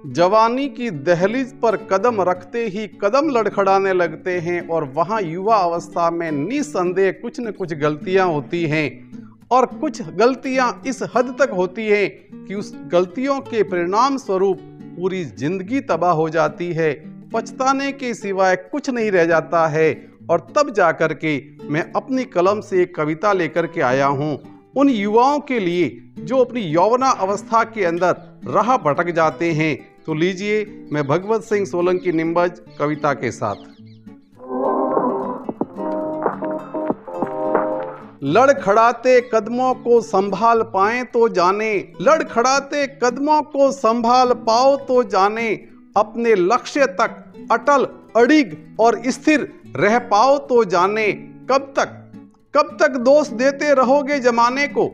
जवानी की दहलीज पर कदम रखते ही कदम लड़खड़ाने लगते हैं और वहाँ युवा अवस्था में निस्संदेह कुछ न कुछ गलतियाँ होती हैं और कुछ गलतियाँ इस हद तक होती हैं कि उस गलतियों के परिणाम स्वरूप पूरी जिंदगी तबाह हो जाती है। पछताने के सिवाय कुछ नहीं रह जाता है। और तब जाकर के मैं अपनी कलम से एक कविता लेकर के आया हूँ उन युवाओं के लिए जो अपनी यौवना अवस्था के अंदर राह भटक जाते हैं। तो लीजिए मैं भगवत सिंह सोलंकी निम्बज कविता के साथ। लड़खड़ाते कदमों को संभाल पाएं तो जाने, लड़खड़ाते कदमों को संभाल पाओ तो जाने, अपने लक्ष्य तक अटल अड़िग और स्थिर रह पाओ तो जाने। कब तक दोष देते रहोगे जमाने को,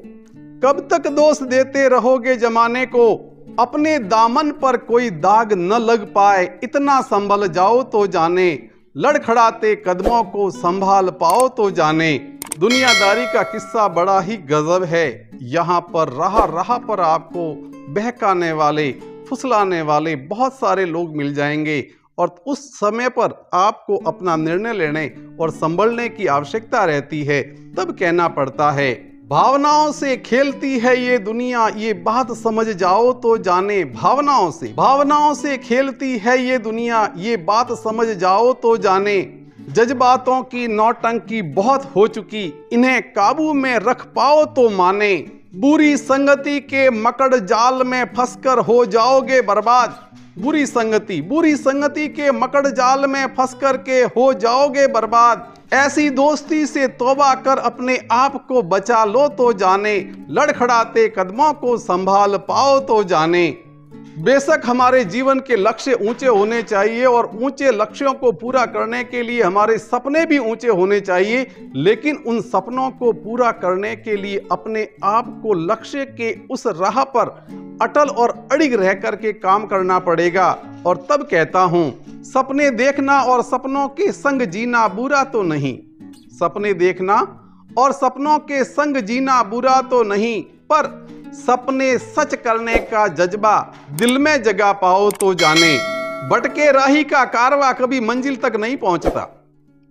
कब तक दोष देते रहोगे जमाने को, अपने दामन पर कोई दाग न लग पाए इतना संभल जाओ तो जाने, लड़खड़ाते कदमों को संभाल पाओ तो जाने। दुनियादारी का किस्सा बड़ा ही गजब है। यहाँ पर राह पर आपको बहकाने वाले, फुसलाने वाले बहुत सारे लोग मिल जाएंगे और उस समय पर आपको अपना निर्णय लेने और संभलने की आवश्यकता रहती है। तब कहना पड़ता है, भावनाओं से खेलती है ये दुनिया, ये बात समझ जाओ तो जाने। भावनाओं से खेलती है ये दुनिया, ये बात समझ जाओ तो जाने। जज्बातों की नौटंकी बहुत हो चुकी, इन्हें काबू में रख पाओ तो माने। बुरी संगति के मकड़ जाल में फंसकर हो जाओगे बर्बाद। बुरी संगति के मकड़ जाल में फंसकर के हो जाओगे बर्बाद। ऐसी दोस्ती से तौबा कर अपने आप को बचा लो तो जाने, लड़खड़ाते कदमों को संभाल पाओ तो जाने। बेशक हमारे जीवन के लक्ष्य ऊंचे होने चाहिए और ऊंचे लक्ष्यों को पूरा करने के लिए हमारे सपने भी ऊंचे होने चाहिए, लेकिन उन सपनों को पूरा करने के लिए अपने आप को लक्ष्य के उस राह पर अटल और अड़िग रह करके काम करना पड़ेगा। और तब कहता हूं, सपने देखना और सपनों के संग जीना बुरा तो नहीं, सपने देखना और सपनों के संग जीना बुरा तो नहीं, पर सपने सच करने का जज्बा दिल में जगा पाओ तो जाने। भटके राही का कारवां कभी मंजिल तक नहीं पहुंचता।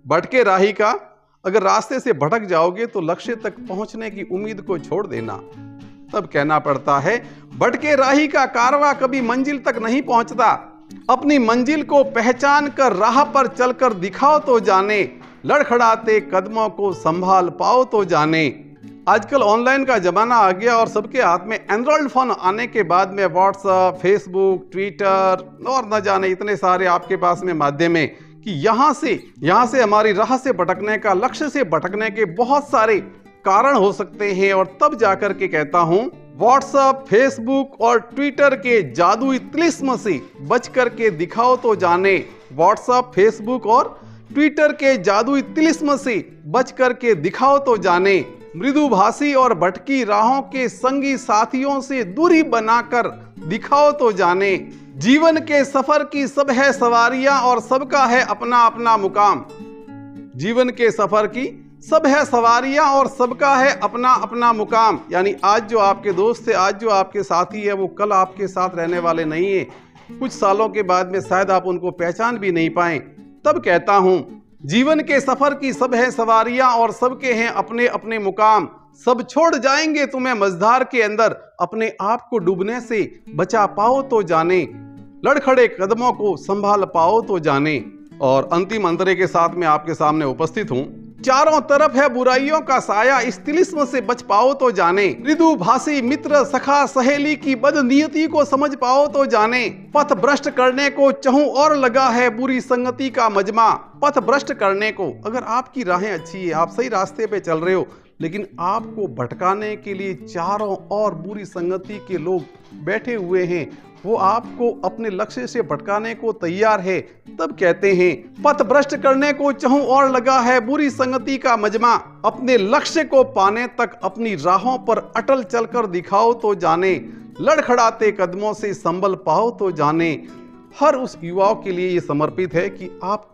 भटके राही का अगर रास्ते से भटक जाओगे तो लक्ष्य तक पहुंचने की उम्मीद को छोड़ देना। तब कहना पड़ता है, भटके राही का कारवां कभी मंजिल तक नहीं पहुंचता, अपनी मंजिल को पहचान कर राह पर चलकर दिखाओ तो जाने, लड़खड़ाते कदमों को संभाल पाओ तो जाने। आजकल ऑनलाइन का जमाना आ गया और सबके हाथ में एंड्रॉयड फोन आने के बाद में व्हाट्सएप, फेसबुक, ट्विटर और न जाने इतने सारे आपके पास में माध्यम है कि यहाँ से हमारी राह से भटकने का, लक्ष्य से भटकने के बहुत सारे कारण हो सकते हैं। और तब जाकर के कहता हूँ, व्हाट्सएप, फेसबुक और ट्विटर के जादुई तिलिस्म से बच करके दिखाओ तो जाने। व्हाट्सएप, फेसबुक और ट्विटर के जादुई तिलिस्म से बच करके दिखाओ तो जाने। मृदुभाषी और भटकी राहों के संगी साथियों से दूरी बनाकर दिखाओ तो जाने। जीवन के सफर की सब है सवारियां और सबका है अपना अपना मुकाम। जीवन के सफर की सब है सवारियां और सबका है अपना अपना मुकाम। यानी आज जो आपके दोस्त है, आज जो आपके साथी है, वो कल आपके साथ रहने वाले नहीं है। कुछ सालों के बाद में शायद आप उनको पहचान भी नहीं पाए। तब कहता हूं, जीवन के सफर की सब है सवारियां और सबके हैं अपने अपने मुकाम। सब छोड़ जाएंगे तुम्हें मझधार के अंदर, अपने आप को डूबने से बचा पाओ तो जाने, लड़खड़े कदमों को संभाल पाओ तो जाने। और अंतिम अंतरे के साथ में आपके सामने उपस्थित हूं। चारों तरफ है बुराइयों का साया, इस तिलिस्म से बच पाओ तो जाने। मृदुभाषी मित्र, सखा, सहेली की बदनीयती को समझ पाओ तो जाने। पथ भ्रष्ट करने को चहूं और लगा है बुरी संगति का मजमा। पथ भ्रष्ट करने को, अगर आपकी राहें अच्छी है, आप सही रास्ते पे चल रहे हो, लेकिन आपको भटकाने के लिए चारों ओर बुरी संगति के लोग बैठे हुए हैं, वो आपको अपने लक्ष्य से भटकाने को तैयार है। तब कहते हैं, पथ भ्रष्ट करने को चहूं और लगा है बुरी संगति का मजमा। अपने लक्ष्य को पाने तक अपनी राहों पर अटल चलकर दिखाओ तो जाने, लड़खड़ाते कदमों से संभल पाओ तो जाने। हर उस युवाओं के लिए ये समर्पित है कि आप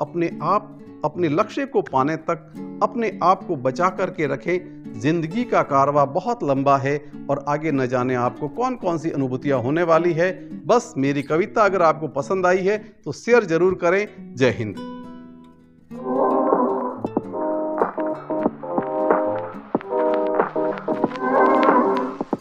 अपने लक्ष्य को पाने तक अपने आप को बचा करके रखें, जिंदगी का कारवां बहुत लंबा है और आगे न जाने आपको कौन कौन सी अनुभूतियां होने वाली है। बस मेरी कविता अगर आपको पसंद आई है तो शेयर जरूर करें। जय हिंद।